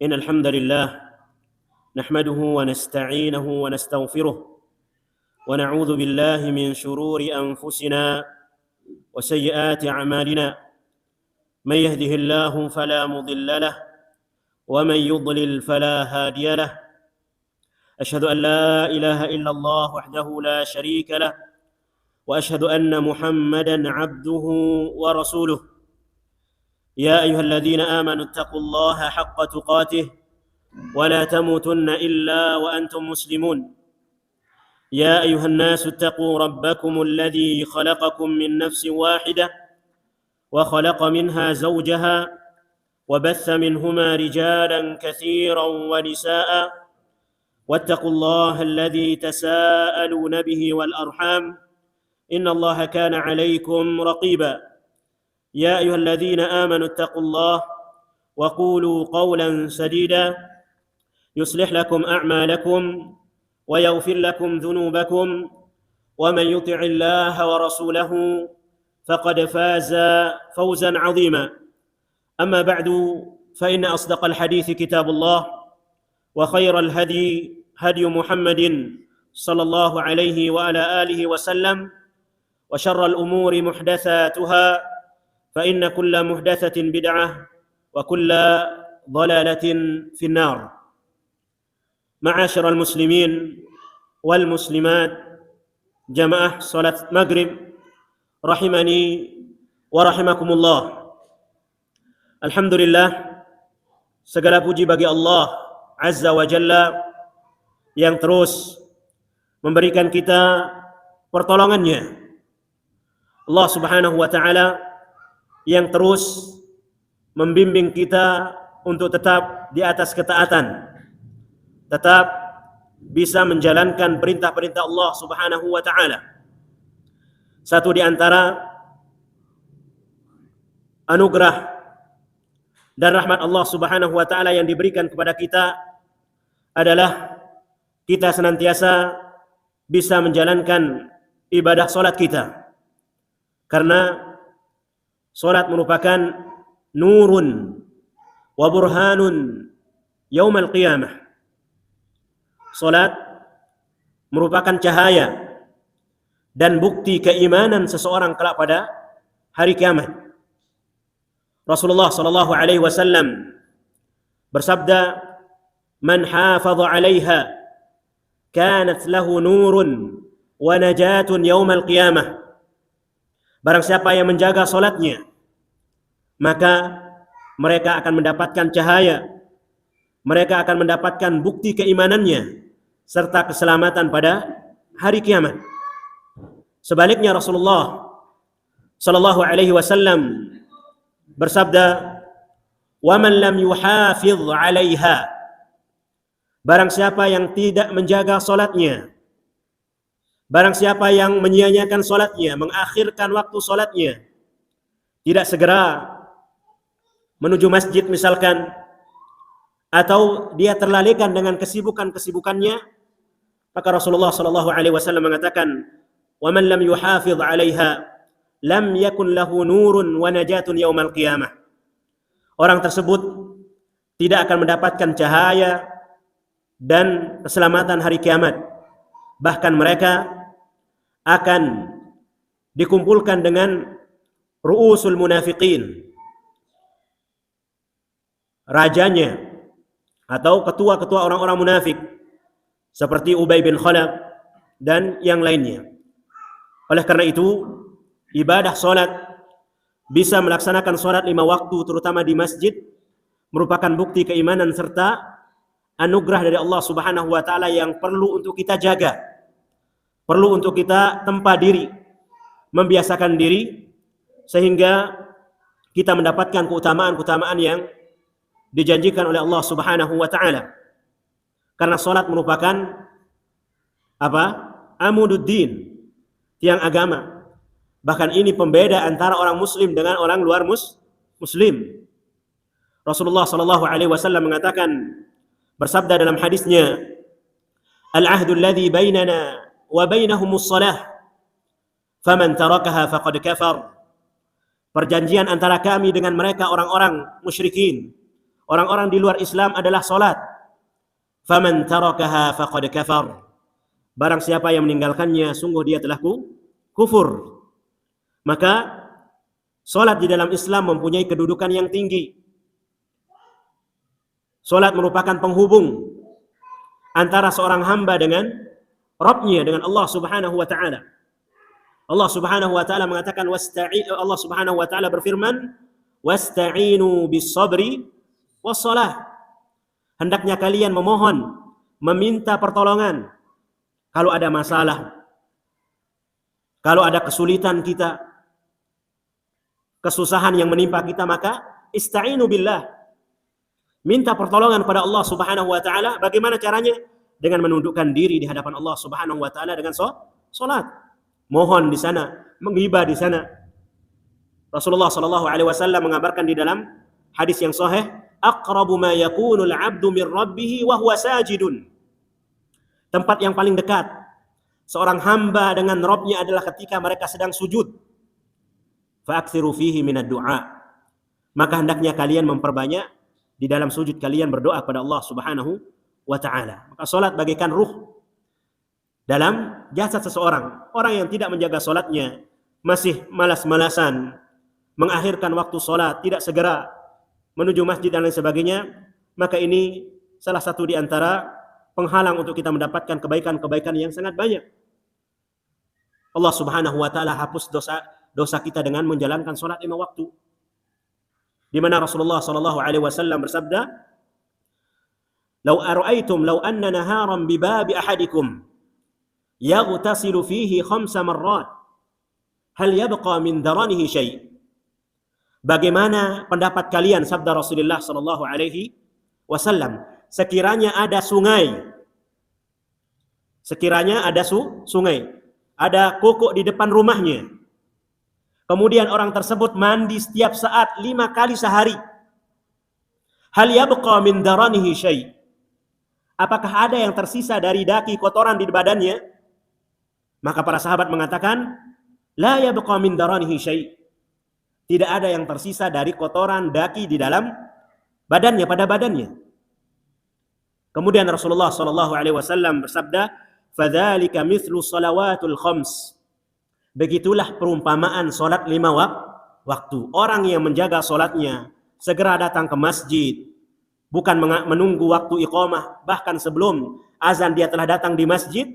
إن الحمد لله نحمده ونستعينه ونستغفره ونعوذ بالله من شرور أنفسنا وسيئات أعمالنا من يهده الله فلا مضل له ومن يضلل فلا هادي له أشهد أن لا إله إلا الله وحده لا شريك له وأشهد أن محمدا عبده ورسوله يا أيها الذين آمنوا اتقوا الله حق تقاته ولا تموتن إلا وأنتم مسلمون يا أيها الناس اتقوا ربكم الذي خلقكم من نفس واحدة وخلق منها زوجها وبث منهما رجالا كثيرا ونساء واتقوا الله الذي تساءلون به والأرحام إن الله كان عليكم رقيبا يا أيها الذين آمنوا اتقوا الله وقولوا قولا سديدا يصلح لكم أعمالكم ويغفر لكم ذنوبكم ومن يطع الله ورسوله فقد فاز فوزا عظيما أما بعد فإن أصدق الحديث كتاب الله وخير الهدي هدي محمد صلى الله عليه وعلى آله وسلم وشر الأمور محدثاتها فإن كل محدثة بدعة وكل ضلالة في النار معاشر المسلمين والمسلمات جماعة صلاة maghrib rahimani wa rahimakumullah. Alhamdulillah, segala puji bagi Allah Azza wa Jalla yang terus memberikan kita pertolongannya. Allah Subhanahu wa Ta'ala yang terus membimbing kita untuk tetap di atas ketaatan, tetap bisa menjalankan perintah-perintah Allah Subhanahu wa Ta'ala. Satu di antara anugerah dan rahmat Allah Subhanahu wa Ta'ala yang diberikan kepada kita adalah kita senantiasa bisa menjalankan ibadah salat kita, karena salat merupakan nurun wa burhanun yaumal qiyamah. Salat merupakan cahaya dan bukti keimanan seseorang kelak pada hari kiamat. Rasulullah sallallahu alaihi wasallam bersabda, "Man hafadha 'alaiha kanat lahu nurun wa najatun yaumal qiyamah." Barang siapa yang menjaga salatnya, maka mereka akan mendapatkan cahaya, mereka akan mendapatkan bukti keimanannya serta keselamatan pada hari kiamat. Sebaliknya Rasulullah sallallahu alaihi wasallam bersabda, "Wa man lam yuhafidh 'alaiha." Barang siapa yang tidak menjaga salatnya, barang siapa yang menyia-nyiakan salatnya, mengakhirkan waktu salatnya, tidak segera menuju masjid misalkan, atau dia terlalaikan dengan kesibukan-kesibukannya, maka Rasulullah sallallahu alaihi wasallam mengatakan, "Wa man lam yuhafidh 'alaiha lam yakun lahu nurun wa najatun yaumal qiyamah." Orang tersebut tidak akan mendapatkan cahaya dan keselamatan hari kiamat. Bahkan mereka akan dikumpulkan dengan ru'usul munafiqin, rajanya atau ketua-ketua orang-orang munafik seperti Ubay bin Khalaf dan yang lainnya. Oleh karena itu, ibadah salat, bisa melaksanakan salat 5 waktu terutama di masjid, merupakan bukti keimanan serta anugerah dari Allah Subhanahu wa Ta'ala yang perlu untuk kita jaga, perlu untuk kita tempa diri, membiasakan diri, sehingga kita mendapatkan keutamaan-keutamaan yang dijanjikan oleh Allah Subhanahu wa Ta'ala. Karena salat merupakan apa? Amududdin, tiang agama. Bahkan ini pembeda antara orang muslim dengan orang luar muslim. Rasulullah sallallahu alaihi wasallam mengatakan, bersabda dalam hadisnya, "Al-'ahdu alladhi bainana wa bainahumus shalah, faman tarakaha faqad kafar." Perjanjian antara kami dengan mereka orang-orang musyrikin, orang-orang di luar Islam adalah salat. Faman tarakaha faqad kafar. Barang siapa yang meninggalkannya, sungguh dia telah kufur. Maka salat di dalam Islam mempunyai kedudukan yang tinggi. Salat merupakan penghubung antara seorang hamba dengan Rabbnya, dengan Allah Subhanahu wa taala. Allah Subhanahu wa taala mengatakan Allah Subhanahu wa taala berfirman, "Wasta'inu bis-sabri was-shalah." Hendaknya kalian memohon, meminta pertolongan kalau ada masalah, kalau ada kesulitan kita, kesusahan yang menimpa kita, maka ista'inu billah. Minta pertolongan pada Allah Subhanahu wa taala. Bagaimana caranya? Dengan menundukkan diri di hadapan Allah Subhanahu wa taala dengan salat. Mohon di sana, menghibah di sana. Rasulullah sallallahu alaihi wasallam mengabarkan di dalam hadis yang sahih, aqrabu ma yakunu al-'abdu min rabbih wa huwa sajidun. Tempat yang paling dekat seorang hamba dengan Rabbnya adalah ketika mereka sedang sujud. Fa'aktsiru fihi minad du'a. Maka hendaknya kalian memperbanyak di dalam sujud kalian berdoa kepada Allah Subhanahu wa taala. Maka salat bagaikan ruh dalam jasad seseorang. Orang yang tidak menjaga salatnya, masih malas-malasan, mengakhirkan waktu salat, tidak segera menuju masjid dan lain sebagainya, maka ini salah satu di antara penghalang untuk kita mendapatkan kebaikan-kebaikan yang sangat banyak. Allah Subhanahu wa taala hapus dosa kita dengan menjalankan salat 5 waktu. Di mana Rasulullah sallallahu alaihi wasallam bersabda, "Lau ara'aitum law anna naharan bi babi ahadikum yaghtasilu fihi 5 marrat hal yabqa min daranihi syai'." Bagaimana pendapat kalian, sabda Rasulullah sallallahu alaihi wasallam, sekiranya ada sungai, ada kokok di depan rumahnya, kemudian orang tersebut mandi setiap saat 5 kali sehari, hal yabqa min daranihi syai', apakah ada yang tersisa dari daki kotoran di badannya? Maka para sahabat mengatakan, la yabqa min daranihi syai', tidak ada yang tersisa dari kotoran daki di dalam badannya, pada badannya. Kemudian Rasulullah sallallahu alaihi wasallam bersabda, "Fadzalika mithlu shalawatul khams." Begitulah perumpamaan salat 5 waktu. Orang yang menjaga salatnya, segera datang ke masjid, bukan menunggu waktu iqamah, bahkan sebelum azan dia telah datang di masjid.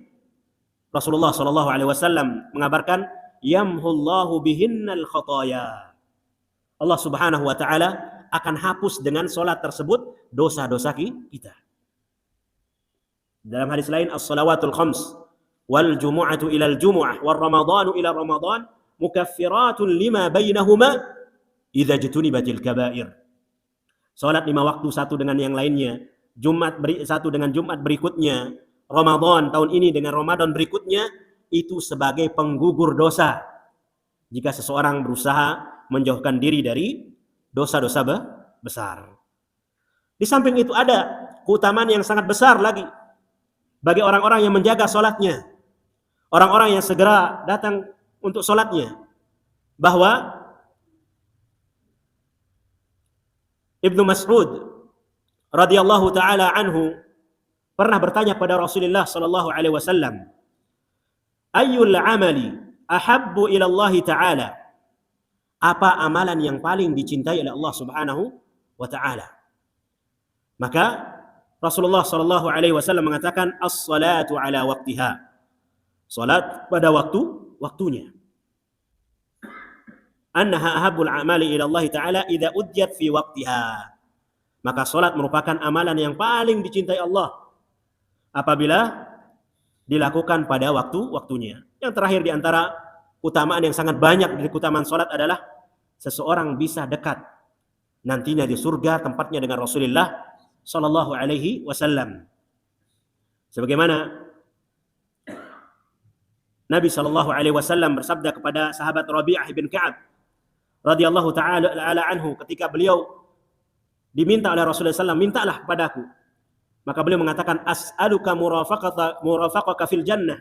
Rasulullah sallallahu alaihi wasallam mengabarkan, "Yamhullahu bihinnal khataya." Allah Subhanahu wa taala akan hapus dengan salat tersebut dosa-dosa kita. Dalam hadis lain, as-salawatul khams wal jumu'atu ilal jumu'ah wal ramadhanu ila ramadhan mukaffiratun lima bainahuma idza jutunibatil kaba'ir. Salat 5 waktu satu dengan yang lainnya, satu dengan Jumat berikutnya, Ramadan tahun ini dengan Ramadan berikutnya, itu sebagai penggugur dosa. Jika seseorang berusaha menjauhkan diri dari dosa-dosa besar. Di samping itu ada keutamaan yang sangat besar lagi bagi orang-orang yang menjaga salatnya, orang-orang yang segera datang untuk salatnya, bahwa Ibnu Mas'ud radhiyallahu taala anhu pernah bertanya pada Rasulullah sallallahu alaihi wasallam, "Ayyul amali ahabbu ila Allah taala?" Apa amalan yang paling dicintai oleh Allah Subhanahu wa taala? Maka Rasulullah sallallahu alaihi wasallam mengatakan, "As-salatu ala waqtiha." Salat pada waktunya. Annaha ahabbul amali ila Allah taala idza udiyat fi waqtiha. Maka salat merupakan amalan yang paling dicintai Allah apabila dilakukan pada waktunya. Yang terakhir di antara keutamaan yang sangat banyak dari keutamaan salat adalah seseorang bisa dekat nantinya di surga tempatnya dengan Rasulullah sallallahu alaihi wasallam. Sebagaimana Nabi sallallahu alaihi wasallam bersabda kepada sahabat Rabi'ah bin Ka'ab radhiyallahu taala anhu ketika beliau diminta oleh Rasulullah sallallahu, "Mintalah padaku." Maka beliau mengatakan, "As'aluka murafaqaka fil jannah."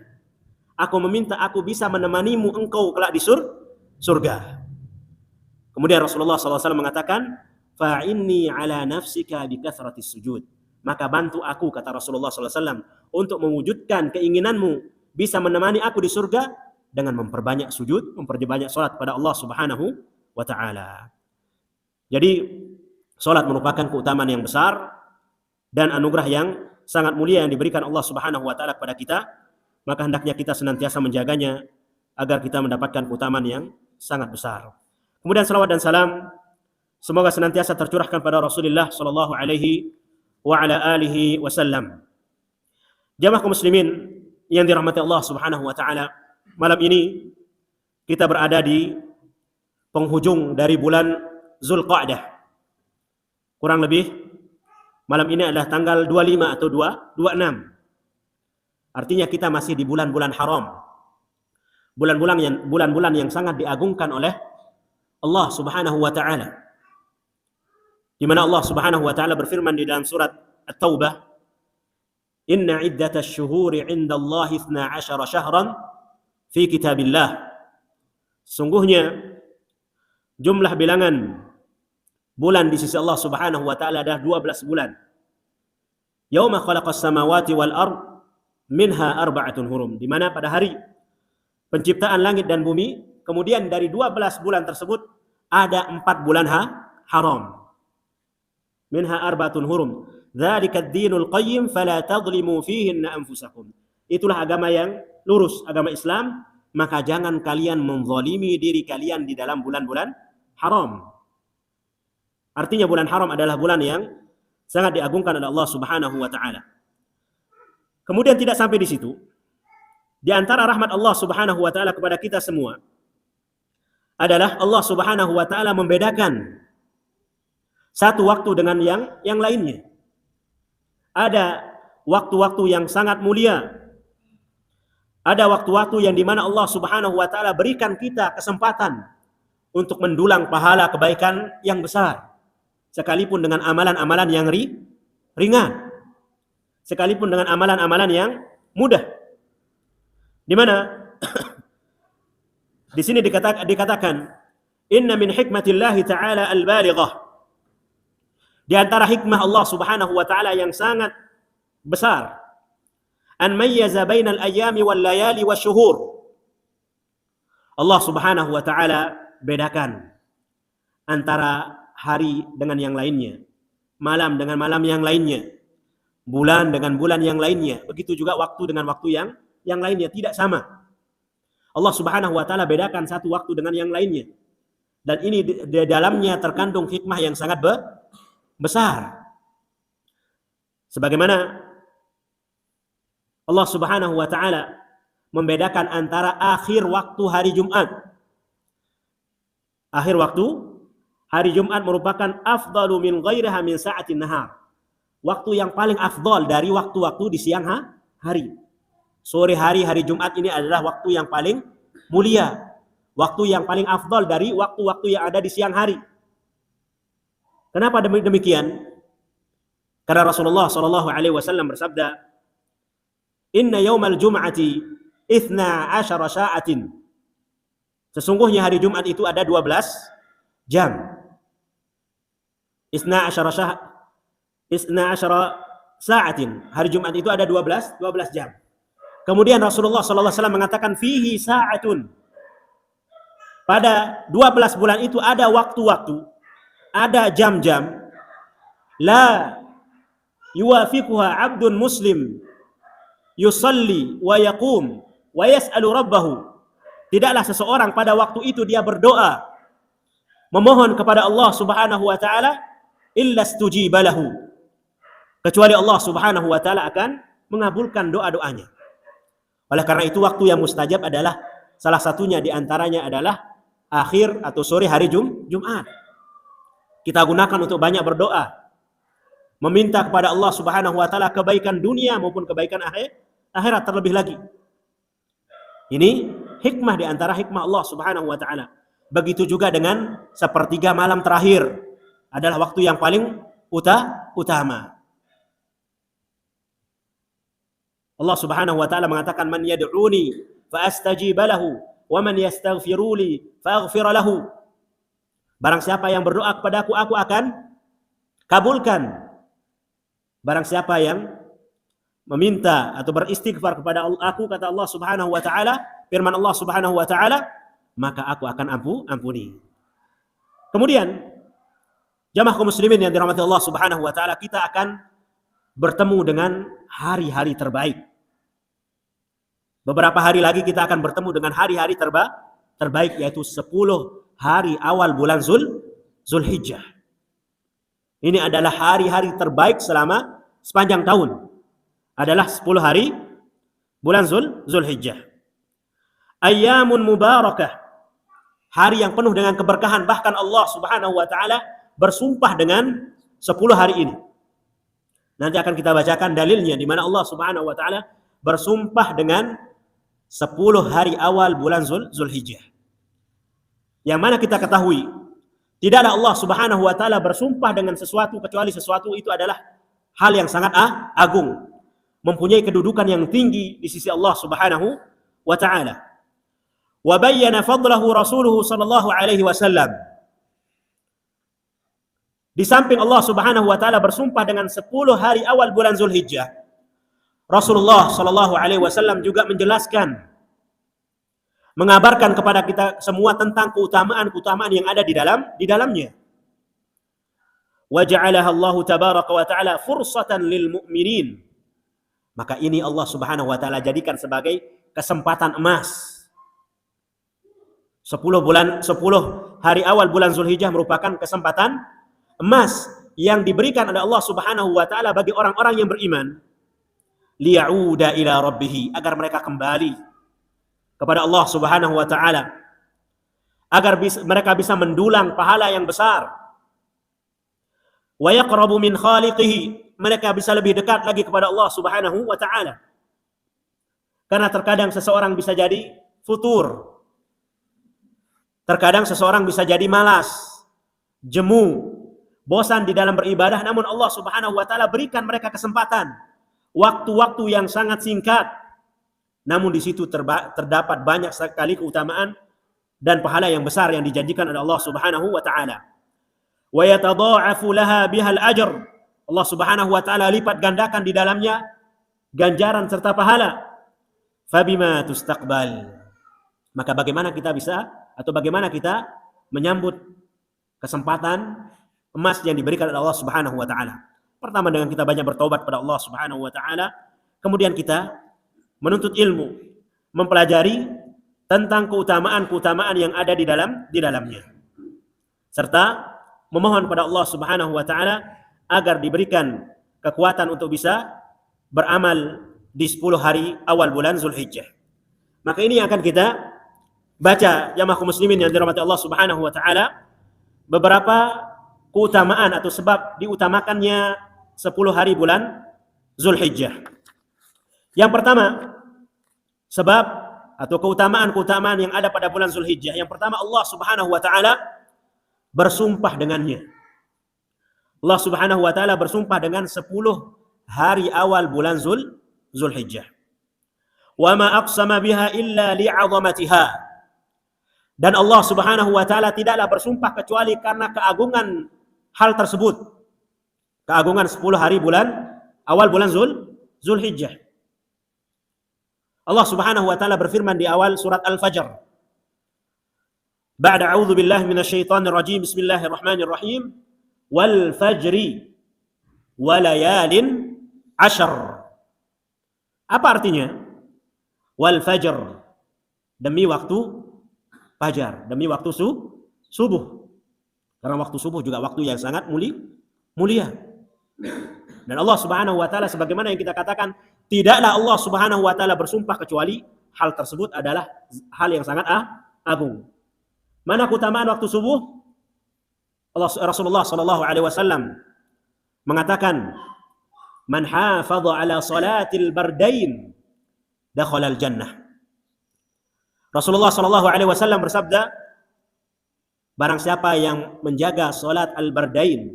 Aku meminta aku bisa menemanimu engkau kelak di surga. Kemudian Rasulullah SAW mengatakan, fa'inni ala nafsika bikathratis sujud. Maka bantu aku, kata Rasulullah SAW, untuk mewujudkan keinginanmu bisa menemani aku di surga dengan memperbanyak sujud, memperbanyak salat pada Allah Subhanahu wa taala. Jadi salat merupakan keutamaan yang besar dan anugerah yang sangat mulia yang diberikan Allah Subhanahu wa taala kepada kita, maka hendaknya kita senantiasa menjaganya agar kita mendapatkan keutamaan yang sangat besar. Kemudian salawat dan salam semoga senantiasa tercurahkan pada Rasulullah sallallahu alaihi wa ala alihi wasallam. Jamaah kaum muslimin yang dirahmati Allah Subhanahu wa taala, malam ini kita berada di penghujung dari bulan Zulqa'dah. Kurang lebih malam ini adalah tanggal 25 atau 26. Artinya kita masih di bulan-bulan haram. Bulan-bulan yang sangat diagungkan oleh Allah Subhanahu wa taala. Di mana Allah Subhanahu wa taala berfirman di dalam surat At-Taubah, "Inna iddatash syuhuri 'indallahi 12 syahran fi kitabillah." Sungguhnya jumlah bilangan bulan di sisi Allah Subhanahu wa taala adalah 12 bulan. Yauma khalaqas samawati wal ard minha arba'atun hurum, di mana pada hari penciptaan langit dan bumi, kemudian dari 12 bulan tersebut ada 4 bulan haram. Minha arba'atun hurum. Dzalika ad-dinul qayyim fala tadhlimu fihinna anfusakum. Itulah agama yang lurus, agama Islam, maka jangan kalian menzalimi diri kalian di dalam bulan-bulan haram. Artinya bulan haram adalah bulan yang sangat diagungkan oleh Allah Subhanahu wa taala. Kemudian tidak sampai di situ. Di antara rahmat Allah Subhanahu wa taala kepada kita semua adalah Allah Subhanahu wa taala membedakan satu waktu dengan yang lainnya. Ada waktu-waktu yang sangat mulia. Ada waktu-waktu yang dimana Allah Subhanahu wa taala berikan kita kesempatan untuk mendulang pahala kebaikan yang besar, sekalipun dengan amalan-amalan yang ringan, sekalipun dengan amalan-amalan yang mudah. Di mana di sini dikatakan inna min hikmatillahi ta'ala al-balighah. Di antara hikmah Allah Subhanahu wa taala yang sangat besar, an mayyaza bainal ayyami wal layali wasyuhur. Allah Subhanahu wa taala bedakan antara hari dengan yang lainnya, malam dengan malam yang lainnya, bulan dengan bulan yang lainnya. Begitu juga waktu dengan waktu yang lainnya, tidak sama. Allah Subhanahu wa taala bedakan satu waktu dengan yang lainnya. Dan ini di dalamnya terkandung hikmah yang sangat besar. Sebagaimana Allah Subhanahu wa taala membedakan antara akhir waktu hari Jumat. Akhir waktu hari Jumat merupakan afdalu min ghairiha min sa'atin nahar. Waktu yang paling afdal dari waktu-waktu di siang hari. Sore hari Jumat ini adalah waktu yang paling mulia. Waktu yang paling afdal dari waktu-waktu yang ada di siang hari. Kenapa demikian? Karena Rasulullah SAW bersabda, "Inna yaumal jum'ati 12 sa'atin." Sesungguhnya hari Jumat itu ada 12 jam. 12 sa'atin. Hari Jumat itu ada 12 jam. Kemudian Rasulullah SAW mengatakan fihi sa'atun. Pada 12 bulan itu ada waktu-waktu, ada jam-jam, la yuwafiquha 'abdun muslim yusalli wa yaqum wa yas'alu rabbahu. Tidaklah seseorang pada waktu itu dia berdoa, memohon kepada Allah Subhanahu wa taala, illa stujiba lahu. Kecuali Allah Subhanahu wa taala akan mengabulkan doa-doanya. Oleh karena itu waktu yang mustajab adalah salah satunya di antaranya adalah akhir atau sore hari Jumat. Kita gunakan untuk banyak berdoa, meminta kepada Allah Subhanahu wa taala kebaikan dunia maupun kebaikan akhirat terlebih lagi. Ini hikmah di antara hikmah Allah Subhanahu wa taala. Begitu juga dengan sepertiga malam terakhir adalah waktu yang paling utama. Allah Subhanahu wa taala mengatakan, "Man yad'uni fa astajib lahu wa man yastaghfiruli fa aghfir lahu." Barang siapa yang berdoa kepadaku, aku akan kabulkan. Barang siapa yang meminta atau beristighfar kepada aku, kata Allah Subhanahu wa taala, firman Allah Subhanahu wa taala, maka aku akan ampuni. Kemudian jamaah kaum muslimin yang dirahmati Allah Subhanahu wa taala, kita akan bertemu dengan hari-hari terbaik. Beberapa hari lagi kita akan bertemu dengan hari-hari terbaik, yaitu 10 hari awal bulan Zulhijjah. Ini adalah hari-hari terbaik selama sepanjang tahun. Adalah 10 hari bulan Zulhijjah. Ayyamun mubarakah. Hari yang penuh dengan keberkahan. Bahkan Allah Subhanahu wa taala bersumpah dengan 10 hari ini. Nanti akan kita bacakan dalilnya di mana Allah Subhanahu wa taala bersumpah dengan 10 hari awal bulan Zulhijjah. Yang mana kita ketahui, tidaklah Allah Subhanahu wa taala bersumpah dengan sesuatu kecuali sesuatu itu adalah hal yang sangat agung, mempunyai kedudukan yang tinggi di sisi Allah Subhanahu wa taala. Wa bayyana fadlahu rasuluhu sallallahu alaihi wasallam. Di samping Allah Subhanahu wa taala bersumpah dengan 10 hari awal bulan Zulhijjah, Rasulullah sallallahu alaihi wasallam juga menjelaskan, mengabarkan kepada kita semua tentang keutamaan yang ada di dalamnya. Wa ja'alaha Allah tabaraka wa ta'ala fursatan lil mu'minin. Maka ini Allah Subhanahu wa taala jadikan sebagai kesempatan emas. 10 hari awal bulan Zulhijjah merupakan kesempatan emas yang diberikan oleh Allah Subhanahu wa taala bagi orang-orang yang beriman, liya'uda ila rabbih, agar mereka kembali kepada Allah Subhanahu wa taala, agar mereka bisa mendulang pahala yang besar. Wa yaqrabu min khaliqih, mereka bisa lebih dekat lagi kepada Allah Subhanahu wa taala. Karena terkadang seseorang bisa jadi futur. Terkadang seseorang bisa jadi malas, jemu, bosan di dalam beribadah, namun Allah Subhanahu wa taala berikan mereka kesempatan, waktu-waktu yang sangat singkat, namun di situ terdapat banyak sekali keutamaan dan pahala yang besar yang dijanjikan oleh Allah Subhanahu wa taala. Wa yatadha'afu laha bihal ajr. Allah Subhanahu wa taala lipat gandakan di dalamnya ganjaran serta pahala. Fabima tustaqbal. Maka bagaimana kita menyambut kesempatan emas yang diberikan oleh Allah Subhanahu wa taala? Pertama, dengan kita banyak bertobat kepada Allah Subhanahu wa taala, kemudian kita menuntut ilmu, mempelajari tentang keutamaan yang ada di dalamnya. Serta memohon pada Allah Subhanahu wa taala agar diberikan kekuatan untuk bisa beramal di 10 hari awal bulan Zulhijjah. Maka ini yang akan kita baca, jamaah kaum muslimin yang dirahmati Allah Subhanahu wa taala, beberapa keutamaan atau sebab diutamakannya 10 hari bulan Zulhijjah. Yang pertama, sebab atau keutamaan yang ada pada bulan Zulhijjah. Yang pertama, Allah Subhanahu wa taala bersumpah dengannya. Allah Subhanahu wa taala bersumpah dengan 10 hari awal bulan Zulhijjah. Wa ma aqsama biha illa li'azamatiha. Dan Allah Subhanahu wa taala tidaklah bersumpah kecuali karena keagungan hal tersebut. Keagungan 10 hari awal bulan Zulhijjah. Allah Subhanahu wa taala berfirman di awal surat Al-Fajr. Ba'da a'udzu billahi minasyaitonir rajim. Bismillahirrahmanirrahim. Wal fajri wa layalin 'ashr. Apa artinya? Wal fajr, demi waktu fajar, demi waktu subuh. Karena waktu subuh juga waktu yang sangat mulia. Dan Allah Subhanahu wa taala sebagaimana yang kita katakan, tidaklah Allah Subhanahu wa taala bersumpah kecuali hal tersebut adalah hal yang sangat agung. Mana keutamaan waktu subuh? Rasulullah sallallahu alaihi wasallam mengatakan, "Man hafadha ala salatil bardain dakhala al-jannah." Rasulullah sallallahu alaihi wasallam bersabda, barang siapa yang menjaga salat al-bardain,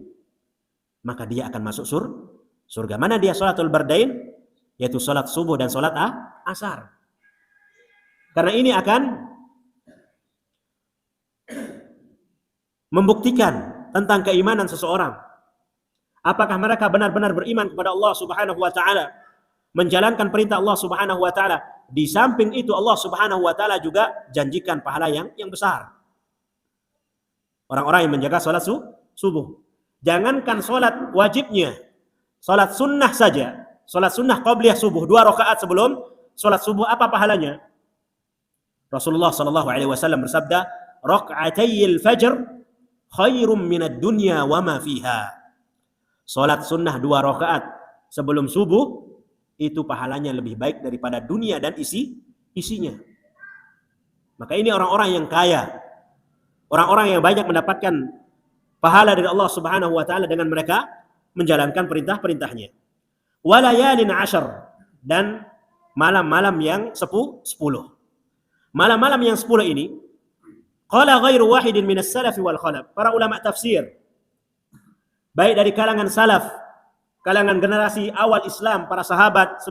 maka dia akan masuk surga. Mana dia salatul bardain? Yaitu salat subuh dan salat asar. Karena ini akan membuktikan tentang keimanan seseorang. Apakah mereka benar-benar beriman kepada Allah Subhanahu wa taala, menjalankan perintah Allah Subhanahu wa taala. Di samping itu Allah Subhanahu wa taala juga janjikan pahala yang besar. Orang-orang yang menjaga salat subuh. Jangankan salat wajibnya, salat sunnah saja. Salat sunnah qabliyah subuh 2 rakaat sebelum salat subuh, apa pahalanya? Rasulullah sallallahu alaihi wasallam bersabda, "Rak'atayil fajr khairum minad dunya wa ma fiha." Salat sunnah 2 rakaat sebelum subuh itu pahalanya lebih baik daripada dunia dan isinya. Maka ini orang-orang yang kaya, orang-orang yang banyak mendapatkan pahala dari Allah Subhanahu wa taala dengan mereka menjalankan perintah-perintahnya. Walayalin 'ashar, dan malam-malam yang 10. Malam-malam yang 10 ini qala ghairu wahidin minas salaf wal khalaf. Para ulama tafsir baik dari kalangan salaf, kalangan generasi awal Islam, para sahabat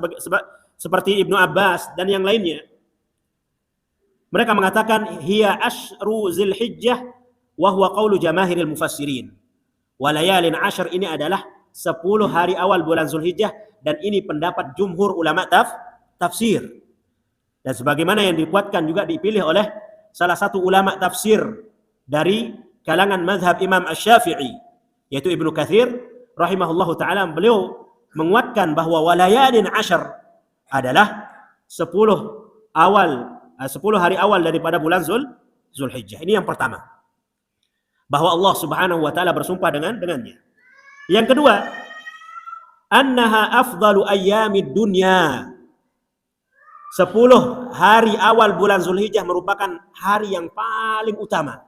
seperti Ibnu Abbas dan yang lainnya, mereka mengatakan hiya ashru Dzulhijjah wa huwa qaulu jamaahiril mufassirin. Walayalin 'ashar ini adalah 10 hari awal bulan Dzulhijjah, dan ini pendapat jumhur ulama tafsir. Dan sebagaimana yang dikuatkan juga dipilih oleh salah satu ulama tafsir dari kalangan mazhab Imam Asy-Syafi'i, yaitu Ibnu Katsir rahimahullahu taala. Beliau menguatkan bahwa walayalin 'ashar adalah 10 hari awal daripada bulan Dzulhijjah. Ini yang pertama, bahwa Allah Subhanahu wa taala bersumpah dengannya. Yang kedua, annaha afdalu ayyamid dunya. 10 hari awal bulan Dzulhijjah merupakan hari yang paling utama.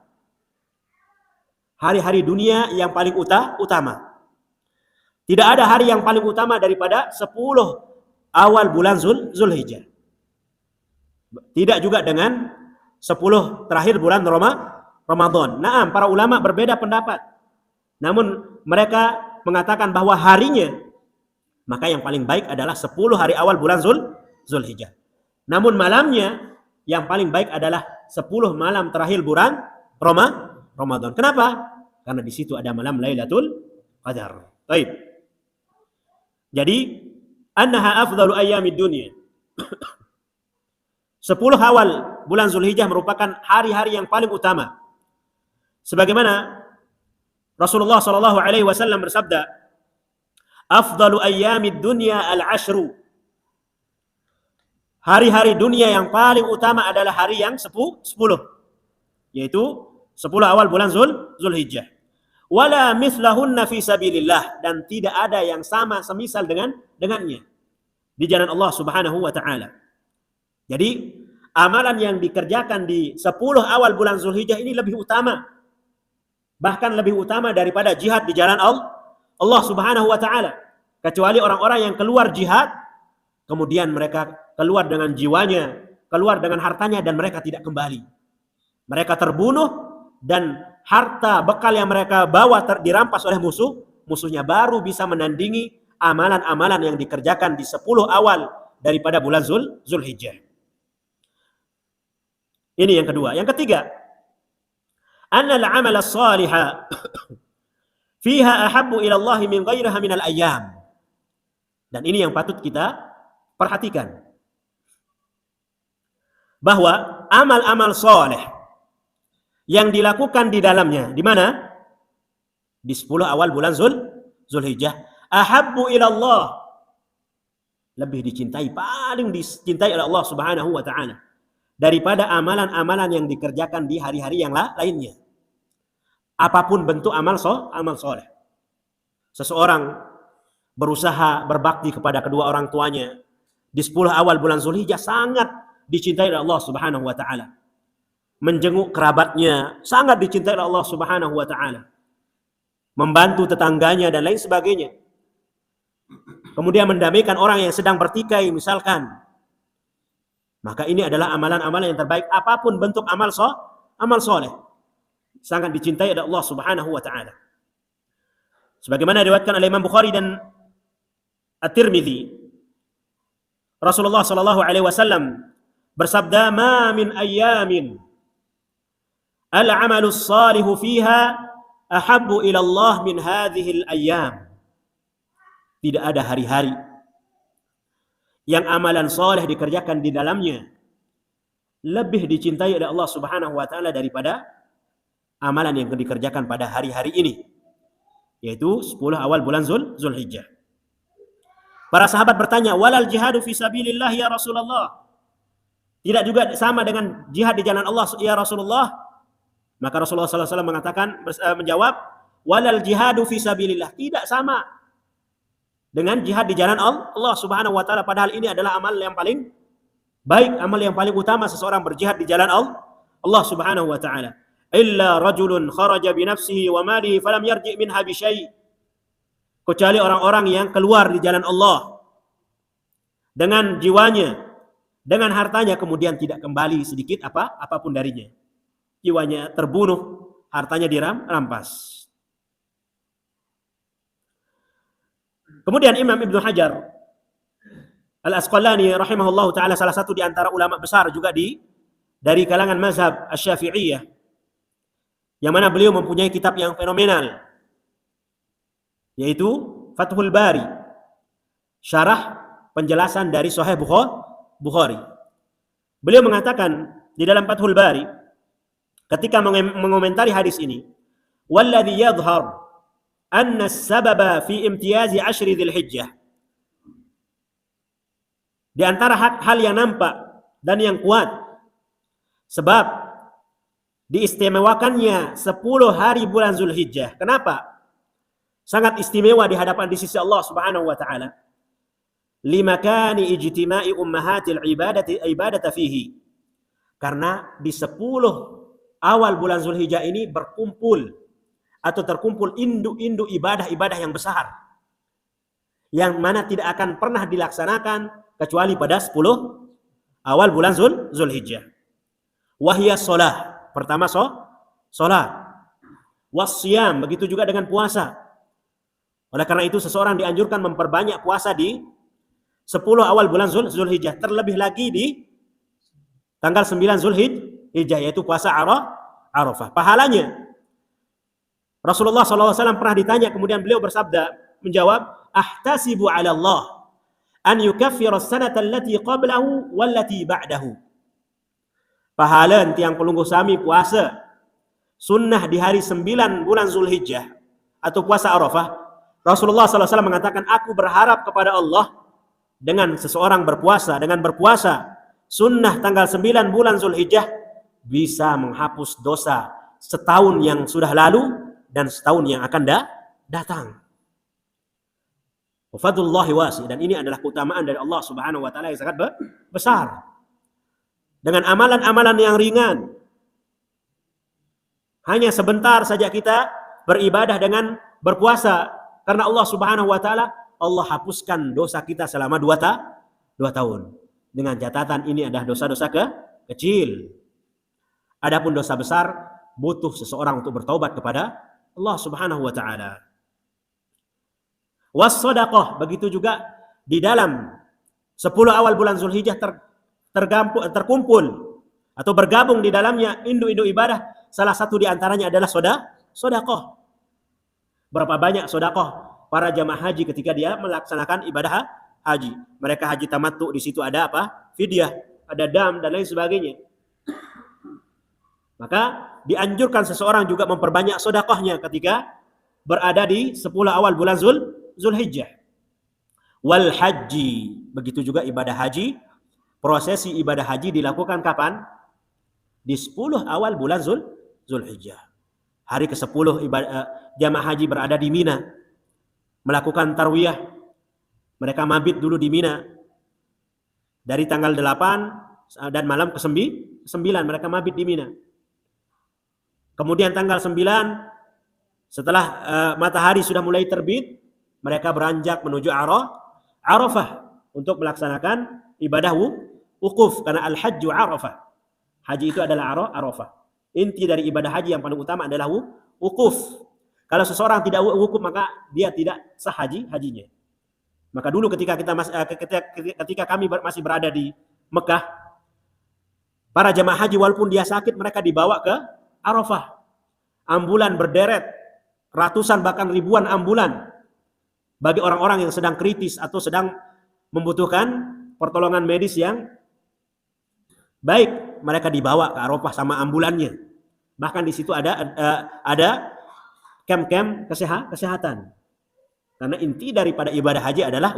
Hari-hari dunia yang paling utama. Tidak ada hari yang paling utama daripada 10 awal bulan Dzulhijjah. Tidak juga dengan 10 terakhir bulan Ramadan. Naam, para ulama berbeda pendapat. Namun mereka mengatakan bahwa harinya, maka yang paling baik adalah 10 hari awal bulan Dzulhijjah. Namun malamnya yang paling baik adalah 10 malam terakhir bulan Ramadan. Kenapa? Karena di situ ada malam Lailatul Qadar. Baik. Jadi annaha afdalu ayyamid dunya. 10 awal bulan Dzulhijjah merupakan hari-hari yang paling utama. Sebagaimana Rasulullah sallallahu alaihi wasallam bersabda, "Afdalu ayyamid dunya al-'ashru." Hari-hari dunia yang paling utama adalah hari yang 10, yaitu 10 awal bulan Dzulhijjah. Wala mithlahunna fi sabilillah, dan tidak ada yang sama semisal dengannya di jalan Allah Subhanahu wa taala. Jadi amalan yang dikerjakan di 10 awal bulan Dzulhijjah ini lebih utama. Bahkan lebih utama daripada jihad di jalan Allah Subhanahu wa taala. Kecuali orang-orang yang keluar jihad, kemudian mereka keluar dengan jiwanya, keluar dengan hartanya, dan mereka tidak kembali. Mereka terbunuh dan harta bekal yang mereka bawa dirampas oleh musuhnya, baru bisa menandingi amalan-amalan yang dikerjakan di 10 awal daripada bulan Dzulhijjah. Ini yang kedua. Yang ketiga, annal amal as-salihah fiha ahabbu ila Allah min ghairiha min al-ayyam. Dan ini yang patut kita perhatikan, bahwa amal-amal saleh yang dilakukan di dalamnya, di mana? Di 10 awal bulan Dzulhijjah, ahabbu ila Allah, lebih dicintai, paling dicintai oleh Allah Subhanahu wa taala daripada amalan-amalan yang dikerjakan di hari-hari yang lainnya. Apapun bentuk amal soleh. Seseorang berusaha berbakti kepada kedua orang tuanya di 10 awal bulan Dzulhijjah sangat dicintai oleh Allah Subhanahu wa taala. Menjenguk kerabatnya sangat dicintai oleh Allah Subhanahu wa taala. Membantu tetangganya dan lain sebagainya. Kemudian mendamaikan orang yang sedang bertikai misalkan. Maka ini adalah amalan-amalan yang terbaik, apapun bentuk amal soleh. Sangat dicintai oleh Allah Subhanahu wa taala. Sebagaimana diriwayatkan oleh Imam Bukhari dan At-Tirmidzi, Rasulullah sallallahu alaihi wasallam bersabda, "Ma min ayyamin al-amalus salihu fiha ahabbu ila Allah min hadhil ayyam. Tidak ada hari-hari yang amalan soleh dikerjakan di dalamnya lebih dicintai oleh Allah Subhanahu wa taala daripada amalan yang dikerjakan pada hari-hari ini, yaitu 10 awal bulan Zulhijjah. Para sahabat bertanya, "Walal jihadu fi sabilillah ya Rasulullah?" Tidak juga sama dengan jihad di jalan Allah ya Rasulullah? Maka Rasulullah SAW mengatakan, menjawab, "Walal jihadu fi sabilillah." Tidak sama dengan jihad di jalan Allah Subhanahu wa taala, padahal ini adalah amal yang paling baik, amal yang paling utama seseorang berjihad di jalan Allah Subhanahu wa taala. Illa rajulun kharaja bi nafsihi wa malihi falam yarji' minha bi syai'. Kecuali orang-orang yang keluar di jalan Allah dengan jiwanya, dengan hartanya, kemudian tidak kembali sedikit apapun darinya. Jiwanya terbunuh, hartanya dirampas. Kemudian Imam Ibnu Hajar Al-Asqalani rahimahullah ta'ala, salah satu di antara ulama besar juga dari kalangan mazhab Asy-Syafi'iyah, yang mana beliau mempunyai kitab yang fenomenal, yaitu Fathul Bari, syarah penjelasan dari Sahih Bukhari. Beliau mengatakan di dalam Fathul Bari ketika mengomentari hadis ini, "Walladzi yadhhar anna as-sababa fi imtiyazi 'ashri Dzulhijjah." Di antara hal yang nampak dan yang kuat sebab diistimewakannya 10 hari bulan Zulhijjah. Kenapa? Sangat istimewa di hadapan di sisi Allah Subhanahu wa taala. Limakani ijtima'i ummahatil ibadati fihi. Karena di 10 awal bulan Zulhijjah ini berkumpul atau terkumpul induk-induk ibadah-ibadah yang besar, yang mana tidak akan pernah dilaksanakan kecuali pada 10 awal bulan Zulhijjah. Wahiyas sholah. Pertama sholat. Wasyam, begitu juga dengan puasa. Oleh karena itu seseorang dianjurkan memperbanyak puasa di 10 awal bulan Zulhijjah. Terlebih lagi di tanggal 9 Zulhijjah, yaitu puasa Arafah. Pahalanya, Rasulullah SAW pernah ditanya, kemudian beliau bersabda, menjawab, "Ahtasibu 'ala Allah an yukaffira as-sanata allati qablahu wallati ba'dahu." Pahala tiang pelungguh sami puasa sunnah di hari 9 bulan Zulhijjah atau puasa Arafah. Rasulullah SAW mengatakan, "Aku berharap kepada Allah dengan seseorang dengan berpuasa sunnah tanggal 9 bulan Zulhijjah bisa menghapus dosa setahun yang sudah lalu dan setahun yang akan datang." Fadlullahi wasi, dan ini adalah keutamaan dari Allah Subhanahu wa taala yang sangat besar. Dengan amalan-amalan yang ringan, hanya sebentar saja kita beribadah dengan berpuasa karena Allah Subhanahu wa taala, Allah hapuskan dosa kita selama 2 tahun. Dengan catatan ini adalah dosa-dosa kecil. Adapun dosa besar butuh seseorang untuk bertaubat kepada Allah Subhanahu wa taala. Was-shadaqah, begitu juga di dalam 10 awal bulan Zulhijjah terkumpul atau bergabung di dalamnya induk-induk ibadah. Salah satu di antaranya adalah sedekah. Berapa banyak sedekah para jamaah haji ketika dia melaksanakan ibadah haji. Mereka haji tamattu, di situ ada apa? Fidyah, ada dam dan lain sebagainya. Maka dianjurkan seseorang juga memperbanyak sedekahnya ketika berada di 10 awal bulan Zulhijjah. Wal haji, begitu juga ibadah haji. Prosesi ibadah haji dilakukan kapan? Di 10 awal bulan Zulhijjah. Hari ke-10 jamaah haji berada di Mina, melakukan tarwiyah. Mereka mabit dulu di Mina dari tanggal 8 dan malam ke-9 mereka mabit di Mina. Kemudian tanggal 9 setelah matahari sudah mulai terbit, mereka beranjak menuju Arafah untuk melaksanakan ibadah wukuf, karena al-hajju Arafah. Haji itu adalah Arafah. Inti dari ibadah haji yang paling utama adalah wukuf. Kalau seseorang tidak wukuf, maka dia tidak sah hajinya. Maka dulu ketika kami masih berada di Mekah, para jemaah haji walaupun dia sakit, mereka dibawa Arafah. Ambulan berderet, ratusan bahkan ribuan ambulan bagi orang-orang yang sedang kritis atau sedang membutuhkan pertolongan medis yang baik, mereka dibawa ke Arafah sama ambulannya. Bahkan di situ ada kem-kem kesehatan. Karena inti daripada ibadah haji adalah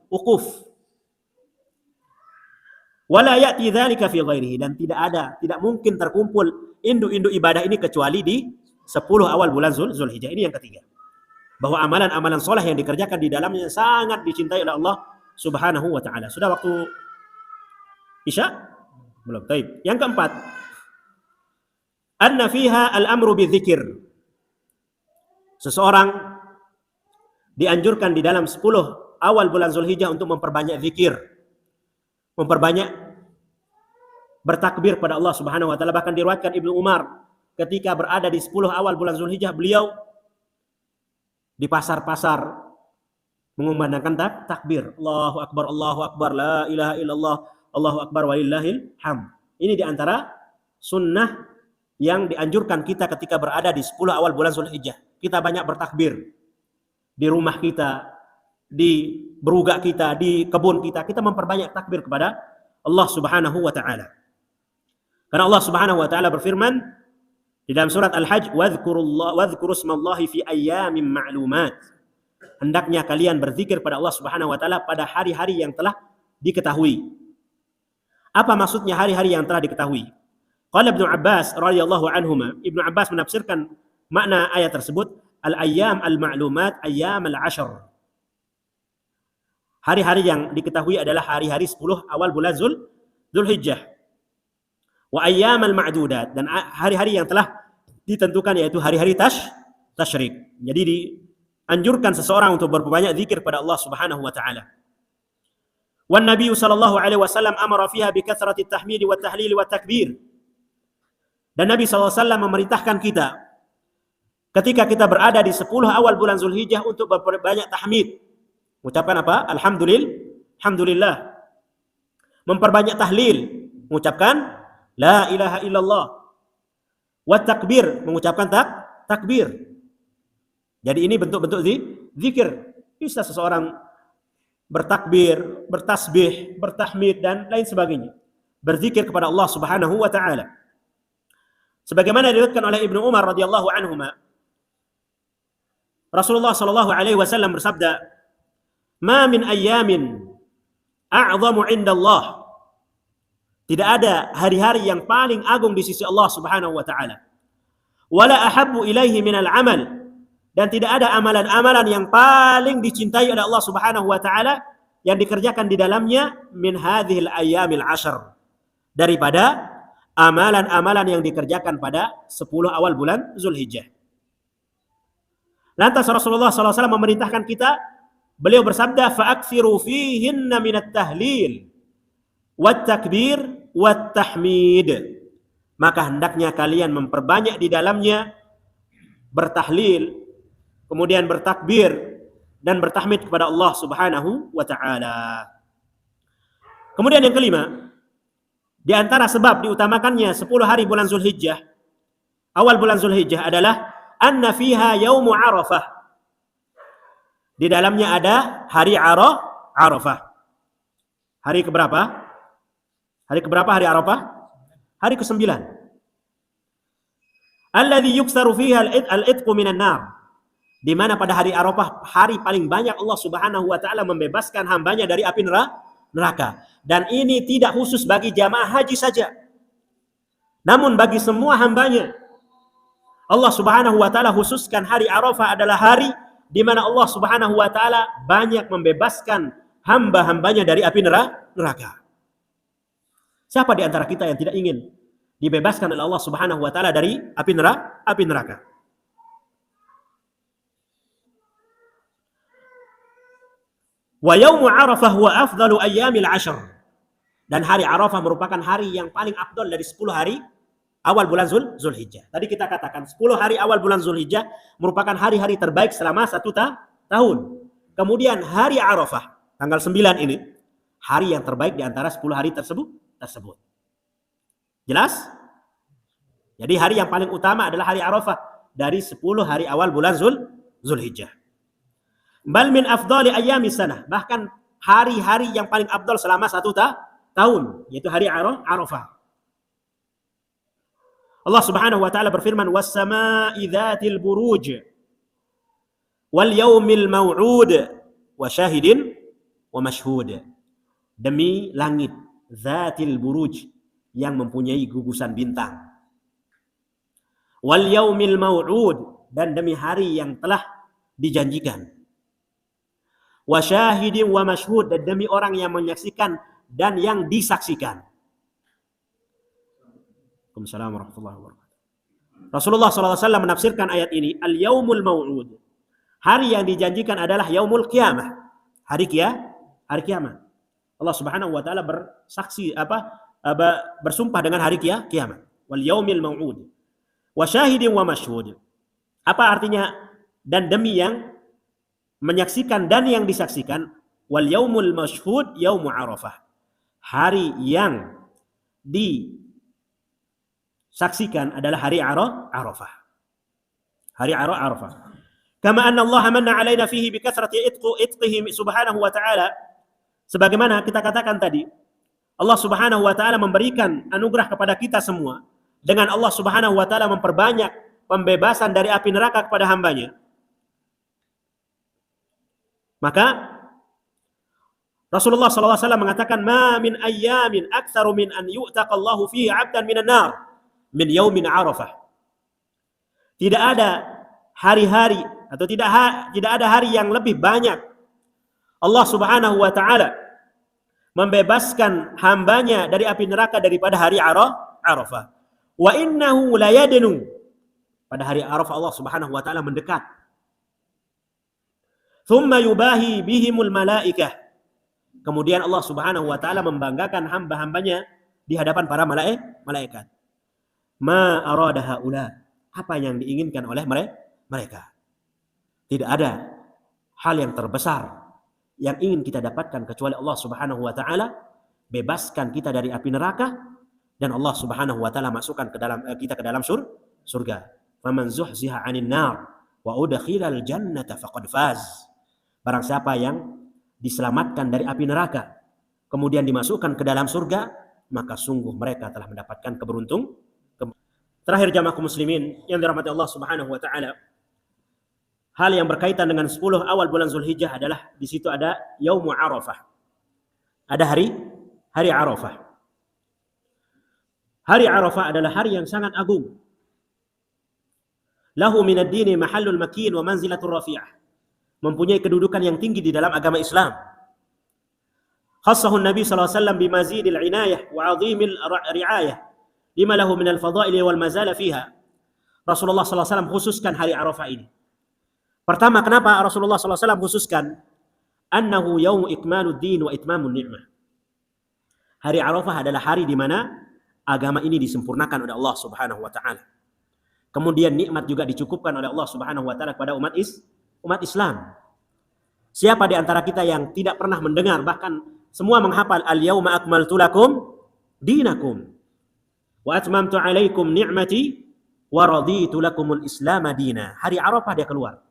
wukuf. Wala ya'ti dzalika fi ghairihi, dan tidak mungkin terkumpul induk-induk ibadah ini kecuali di 10 awal bulan Zulhijjah. Ini yang ketiga. Bahwa amalan-amalan soleh yang dikerjakan di dalamnya sangat dicintai oleh Allah Subhanahu wa taala. Sudah waktu Isya? Belum. Baik. Yang keempat, anna fiha al-amru bidzikir. Seseorang dianjurkan di dalam 10 awal bulan Zulhijjah untuk memperbanyak zikir. Memperbanyak bertakbir pada Allah Subhanahu wa taala. Bahkan diriwayatkan Ibnu Umar ketika berada di 10 awal bulan Zulhijjah, beliau di pasar-pasar mengumandangkan takbir. Allahu Akbar, la ilaha illallah, Allahu Akbar walillahil hamd. Ini diantara sunnah yang dianjurkan kita ketika berada di 10 awal bulan Zulhijjah. Kita banyak bertakbir. Di rumah kita, di berugak kita, di kebun kita memperbanyak takbir kepada Allah Subhanahu wa taala. Karena Allah Subhanahu wa taala berfirman di dalam surat Al-Hajj, wadhkuru smallahi fi ayyamin ma'lumat. Hendaknya kalian berzikir pada Allah Subhanahu wa taala pada hari-hari yang telah diketahui. Apa maksudnya hari-hari yang telah diketahui? Qala Ibnu Abbas radhiyallahu anhuma, Ibnu Abbas menafsirkan makna ayat tersebut, al-ayyam al-ma'lumat ayyam al-'ashr. Hari-hari yang diketahui adalah hari-hari 10 awal bulan Zulhijjah. Wa ayyam al-ma'dudat, dan hari-hari yang telah ditentukan yaitu hari-hari tasyrik. Jadi dianjurkan seseorang untuk berbanyak zikir pada Allah Subhanahu wa taala. Wan Nabi sallallahu alaihi wasallam amara fiha bi kathrati at-tahmid wa at-tahlil wa at-takbir. Dan Nabi sallallahu alaihi wasallam memerintahkan kita ketika kita berada di 10 awal bulan Zulhijjah untuk berbanyak tahmid. Mengucapkan apa? Alhamdulillah. Memperbanyak tahlil, mengucapkan la ilaha illallah. Wa takbir, mengucapkan takbir. Jadi ini bentuk-bentuk zikir. Bisa seseorang bertakbir, bertasbih, bertahmid dan lain sebagainya. Berzikir kepada Allah Subhanahu wa taala. Sebagaimana diriwayatkan oleh Ibnu Umar radhiyallahu anhuma, Rasulullah sallallahu alaihi wasallam bersabda, "Ma min ayyamin a'zamu 'inda Allah." Tidak ada hari-hari yang paling agung di sisi Allah Subhanahu wa taala. Wala ahabbu ilaihi minal amal, dan tidak ada amalan-amalan yang paling dicintai oleh Allah Subhanahu wa taala yang dikerjakan di dalamnya min hadhil ayyamil 'ashr, daripada amalan-amalan yang dikerjakan pada 10 awal bulan Zulhijjah. Lantas Rasulullah SAW memerintahkan kita, beliau bersabda, fa'akthiru fihinna minat tahlil wat takbir wat tahmid. Maka hendaknya kalian memperbanyak di dalamnya bertahlil, kemudian bertakbir dan bertahmid kepada Allah Subhanahu wa taala. Kemudian yang kelima, di antara sebab diutamakannya 10 hari bulan Zulhijjah, awal bulan Zulhijjah adalah anna fiha yaumu Arafah. Di dalamnya ada hari Arafah. Hari keberapa? Hari keberapa hari Arafah? Hari ke-9. Alladzi yuksaru fiha al-itqu minan nar. Di mana pada hari Arafah hari paling banyak Allah Subhanahu wa taala membebaskan hambanya dari api neraka. Dan ini tidak khusus bagi jamaah haji saja, namun bagi semua hambanya. Allah Subhanahu wa taala khususkan hari Arafah adalah hari di mana Allah Subhanahu wa taala banyak membebaskan hamba-hambanya dari api neraka. Siapa di antara kita yang tidak ingin dibebaskan oleh Allah Subhanahu wa taala dari api neraka? Wa yaumu Arafah huwa afdalu ayyamil 'ashr. Dan hari Arafah merupakan hari yang paling afdal dari 10 hari awal bulan Zulhijjah. Tadi kita katakan 10 hari awal bulan Zulhijjah merupakan hari-hari terbaik selama 1 tahun. Kemudian hari Arafah tanggal 9 ini hari yang terbaik di antara 10 hari tersebut. Jelas? Jadi hari yang paling utama adalah hari Arafah dari 10 hari awal bulan Zulhijjah. Bal min afdali ayyamis sanah, bahkan hari-hari yang paling afdal selama satu tahun, yaitu hari Arafah. Allah Subhanahu wa taala berfirman, "Was-samaa'i dzatil buruj wal yaumil mau'ud wa syahidin wa mashhud." Demi langit dzatil buruj yang mempunyai gugusan bintang. Wal yaumil mau'ud, dan demi hari yang telah dijanjikan. Wa syahidin wa mashhud, dan demi orang yang menyaksikan dan yang disaksikan. Waalaikumsalam warahmatullahi wabarakatuh. Rasulullah SAW menafsirkan ayat ini, al-yaumul mau'ud. Hari yang dijanjikan adalah yaumul qiyamah. Hari kiamat. Allah Subhanahu wa taala bersaksi bersumpah dengan hari kiamat. Wal yaumil mau'ud. Wa syahidin wa mashhud. Apa artinya? Dan demi yang menyaksikan dan yang disaksikan. Wal yaumul mashhud yaumu Arafah. Hari yang disaksikan adalah hari Arafah. Hari Arafah. Kama anna Allah manna alaina fihi bi kathrati itqihi subhanahu wa ta'ala. Sebagaimana kita katakan tadi, Allah Subhanahu wa taala memberikan anugerah kepada kita semua dengan Allah Subhanahu wa taala memperbanyak pembebasan dari api neraka kepada hambanya. Maka Rasulullah SAW mengatakan, "Ma min ayyamin aktsaru min an yu'taqallahu fihi 'abdan minan nar min yaumin Arafah." Tidak ada hari-hari atau tidak ada hari yang lebih banyak Allah Subhanahu wa taala membebaskan hambanya dari api neraka daripada hari Arafah. Wa innahu la yadnu. Pada hari Arafah Allah Subhanahu wa taala mendekat. Thumma yubahi bihimul malaikah. Kemudian Allah Subhanahu wa taala membanggakan hamba-hambanya di hadapan para malaikat. Ma arada haula. Apa yang diinginkan oleh mereka? Tidak ada hal yang terbesar yang ingin kita dapatkan kecuali Allah Subhanahu wa taala bebaskan kita dari api neraka dan Allah Subhanahu wa taala masukkan kita ke dalam surga. Faman zuhziha 'anil nar wa udkhilal jannata faqad faz. Barang siapa yang diselamatkan dari api neraka kemudian dimasukkan ke dalam surga, maka sungguh mereka telah mendapatkan keberuntungan. Terakhir jamaah kaum muslimin yang dirahmati Allah Subhanahu wa taala, hal yang berkaitan dengan 10 awal bulan Zulhijjah adalah di situ ada Yaumu Arafah. Ada hari Arafah. Hari Arafah adalah hari yang sangat agung. Lahu minad dini mahallul makin wa manzilatur rafi'ah. Mempunyai kedudukan yang tinggi di dalam agama Islam. Khassahu Nabi sallallahu alaihi wasallam bimazidil inayah wa 'azimil ri'ayah lima lahu minal fadaili wal mazala fiha. Rasulullah sallallahu alaihi wasallam khususkan hari Arafah ini. Pertama, kenapa Rasulullah SAW khususkan? Annahu yaumu ikmaluddin wa itmamun ni'mah. Hari Arafah adalah hari di mana agama ini disempurnakan oleh Allah Subhanahu wa taala. Kemudian nikmat juga dicukupkan oleh Allah Subhanahu wa taala kepada umat Islam. Siapa di antara kita yang tidak pernah mendengar, bahkan semua menghafal al-yauma akmaltu lakum dinakum wa atmamtu alaikum ni'mati wa raditu lakumul islam dina. Hari Arafah dia keluar.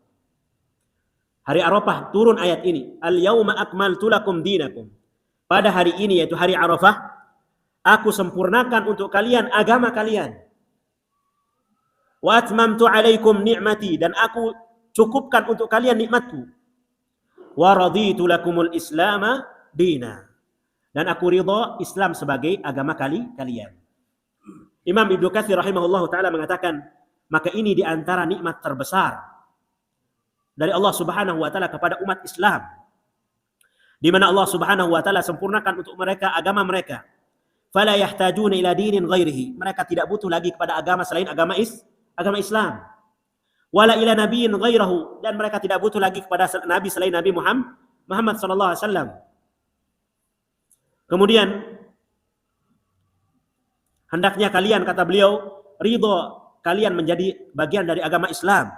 Hari Arafah turun ayat ini, al-yauma akmaltu lakum dinakum. Pada hari ini, yaitu hari Arafah, aku sempurnakan untuk kalian agama kalian. Wa atmamtu alaikum ni'mati, dan aku cukupkan untuk kalian nikmatku. Wa raditu lakumul islama dina, dan aku ridha Islam sebagai agama kalian. Imam Ibnu Katsir rahimahullahu taala mengatakan, maka ini di antara nikmat terbesar dari Allah Subhanahu wa taala kepada umat Islam, di mana Allah Subhanahu wa taala sempurnakan untuk mereka agama mereka. Fala yahtajuna ila dinin ghairihi. Mereka tidak butuh lagi kepada agama selain agama Islam. Wala ila nabiyyin ghairahu, dan mereka tidak butuh lagi kepada nabi selain Nabi Muhammad sallallahu alaihi wasallam. Kemudian hendaknya kalian, kata beliau, ridha kalian menjadi bagian dari agama Islam.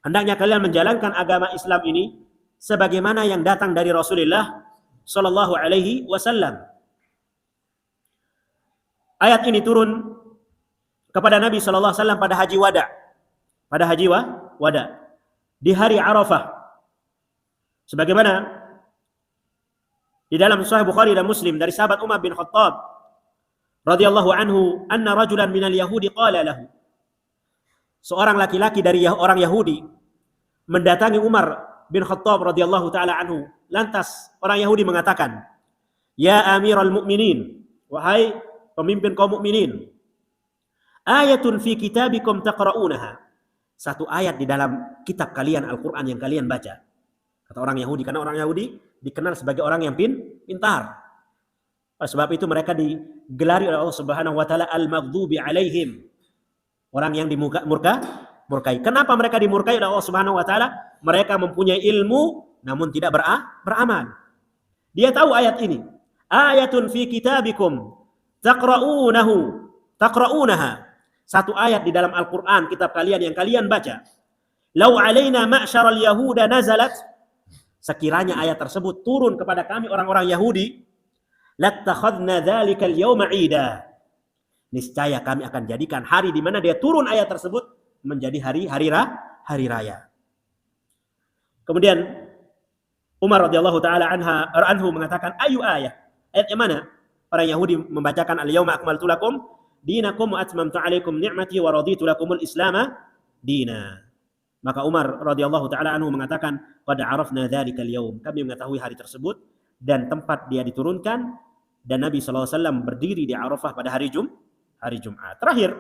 Hendaknya kalian menjalankan agama Islam ini sebagaimana yang datang dari Rasulullah sallallahu alaihi wasallam. Ayat ini turun kepada Nabi sallallahu alaihi wasallam pada haji wada. Pada haji wada di hari Arafah. Sebagaimana di dalam Sahih Bukhari dan Muslim dari sahabat Umar bin Khattab radhiyallahu anhu, anna rajulan minal yahudi qala lahu. Seorang laki-laki dari orang Yahudi mendatangi Umar bin Khattab radhiyallahu taala anhu. Lantas orang Yahudi mengatakan, "Ya Amirul Mukminin, wahai pemimpin kaum mukminin, ayatun fi kitabikum taqra'unaha." Satu ayat di dalam kitab kalian Al-Qur'an yang kalian baca. Kata orang Yahudi, karena orang Yahudi dikenal sebagai orang yang pintar. Oleh sebab itu mereka digelari oleh Allah Subhanahu wa taala al-maghdubi alaihim. Orang yang murkai. Kenapa mereka dimurkai oleh Allah Subhanahu wa taala? Mereka mempunyai ilmu namun tidak beramal. Dia tahu ayat ini. Ayatun fi kitabikum taqra'unaha. Satu ayat di dalam Al-Qur'an kitab kalian yang kalian baca. Lau alaina ma'syaral yahuda nazalat. Sekiranya ayat tersebut turun kepada kami orang-orang Yahudi, lattakhadna dzalikal yawma 'ida. Niscaya kami akan jadikan hari di mana dia turun ayat tersebut menjadi hari raya. Kemudian Umar radhiyallahu taala anhu mengatakan, ayu ayat yang mana? Orang Yahudi membacakan al-yauma akmaltu lakum dinakum wa atmamtu alaikum ni'mati wa raditu lakumul islama dina. Maka Umar radhiyallahu taala anhu mengatakan, qad arafna dzalikal yaum. Kami mengetahui hari tersebut dan tempat dia diturunkan, dan Nabi sallallahu alaihi wasallam berdiri di Arafah pada hari Jumat. Terakhir,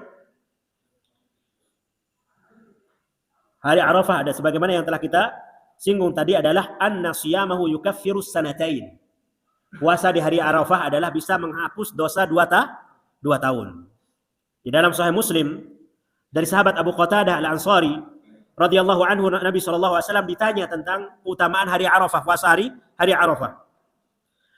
hari Arafah ada sebagaimana yang telah kita singgung tadi adalah anna siyamahu yukaffirus sanatain. Puasa di hari Arafah adalah bisa menghapus dosa 2 tahun. Di dalam Sahih Muslim dari sahabat Abu Qatadah Al-Ansari radhiyallahu anhu, Nabi sallallahu alaihi wasallam ditanya tentang keutamaan hari Arafah, puasa hari Arafah.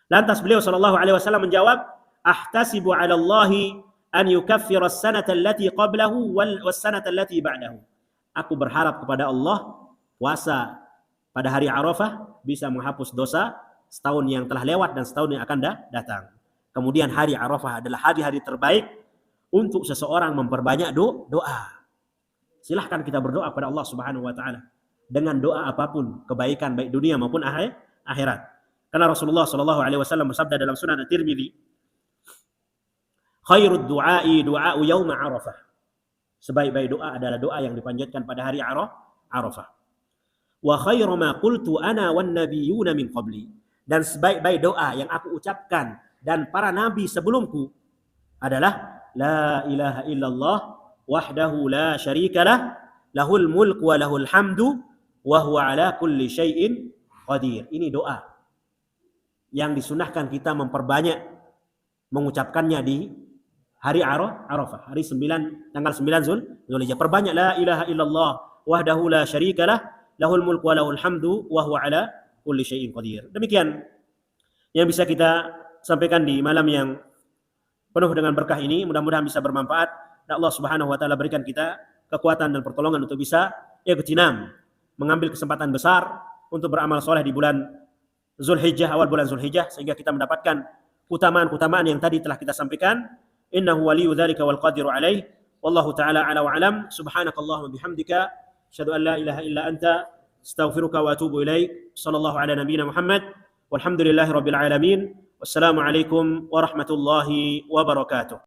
Lantas beliau sallallahu alaihi wasallam menjawab, ahtasibu 'ala Allahi an yukaffira as-sanata allati qablahu was sanata allati ba'dahu. Aku berharap kepada Allah puasa pada hari Arafah bisa menghapus dosa setahun yang telah lewat dan setahun yang akan datang. Kemudian hari Arafah adalah hari-hari terbaik untuk seseorang memperbanyak doa. Silahkan kita berdoa kepada Allah Subhanahu wa taala dengan doa apapun, kebaikan baik dunia maupun akhirat. Karena Rasulullah sallallahu alaihi wasallam bersabda dalam Sunan At-Tirmidzi, khairud du'ai du'a'u yauma Arafah. Sebaik-baik doa adalah doa yang dipanjatkan pada hari Arafah. Wa khairu ma qultu ana wan nabiyyuna min qabli. Dan sebaik-baik doa yang aku ucapkan dan para nabi sebelumku adalah la ilaha illallah wahdahu la syarikalah lahul mulku wa lahul hamdu wa huwa ala kulli syai'in qadir. Ini doa yang disunahkan kita memperbanyak mengucapkannya di hari Arafah, hari 9, tanggal 9 Zulhijjah. Perbanyak la ilaha illallah wahdahu la syarikalah lahul mulku wa lahul hamdu wa huwa ala kulli syai'in qadir. Demikian yang bisa kita sampaikan di malam yang penuh dengan berkah ini. Mudah-mudahan bisa bermanfaat dan Allah Subhanahu wa taala berikan kita kekuatan dan pertolongan untuk bisa ightinam, mengambil kesempatan besar untuk beramal soleh di bulan Zulhijjah, awal bulan Zulhijjah, sehingga kita mendapatkan keutamaan-keutamaan yang tadi telah kita sampaikan. Innahu waliyyu dzalika wal qadiru alaih. Wallahu taala ala wa alam. Subhanakallahumma bihamdika asyhadu an la ilaha illa anta astaghfiruka wa atubu ilaik. Sallallahu ala nabiyyina Muhammad walhamdulillahi rabbil alamin. Wassalamu alaikum warahmatullahi wabarakatuh.